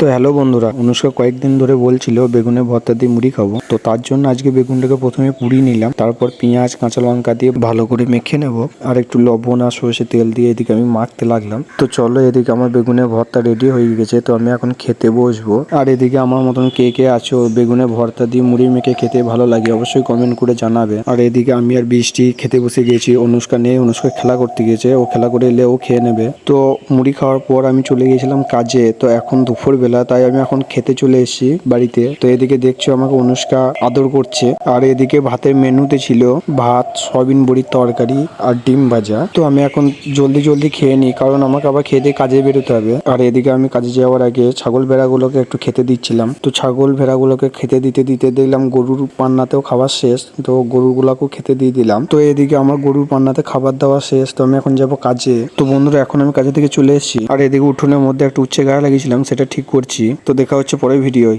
তো হ্যালো বন্ধুরা, অনুষ্কা কয়েকদিন ধরে বলছিল বেগুনের ভর্তা দিয়ে মুড়ি খাবো। তো তার জন্য আজকে বেগুনটাকে প্রথমে পুড়িয়ে নিলাম, তারপর পেঁয়াজ কাঁচা লঙ্কা দিয়ে ভালো করে মেখে নেব আর একটু লবণ আর সর্ষে তেল দিয়ে এদিকে আমি মাখতে লাগলাম। তো চলো, এদিকে আমার বেগুনের ভর্তা রেডি হয়ে গেছে। তো আমি এখন খেতে বসবো। আর এদিকে আমার মতন কে কে আছো বেগুনের ভর্তা দিয়ে মুড়ি মেখে খেতে ভালো লাগে অবশ্যই কমেন্ট করে জানাবে। আর এদিকে আমি আর বৃষ্টি খেতে বসে গেছি। অনুষ্কা নেই, অনুষ্কা খেলা করতে গেছে, ও খেলা করে এলে ও খেয়ে নেবে। তো মুড়ি খাওয়ার পর আমি চলে গিয়েছিলাম কাজে। তো এখন দুপুর বেলা, তাই আমি এখন খেতে চলে এসেছি বাড়িতে। তো এদিকে দেখছো আমাকে অনুষ্কা আদর করছে। আর এদিকে ভাতের মেনুতে ছিল ভাত, সয়াবিন বড়ির তরকারি আর ডিম ভাজা। তো আমি এখন জলদি জলদি খেয়ে নিই, কারণ আমাকে আবার খেয়ে দিয়ে কাজে বেরোতে হবে। আর এদিকে আমি কাজে যাওয়ার আগে ছাগল ভেড়াগুলোকে একটু খেতে দিচ্ছিলাম। তো ছাগল ভেড়াগুলোকে খেতে দিতে দিতে দেখলাম গরুর পান্নাতেও খাবার শেষ। তো গরুগুলাকেও খেতে দিয়ে দিলাম। তো এদিকে আমার গরুর পান্নাতে খাবার দেওয়া শেষ। তো আমি এখন যাবো কাজে। তো বন্ধুরা, এখন আমি কাজে থেকে চলে এসেছি। আর এদিকে উঠোনের মধ্যে একটা উচ্ছে গাড়া লাগিয়েছিলাম, সেটা ঠিক করছি। তো দেখা হচ্ছে পরের ভিডিওয়।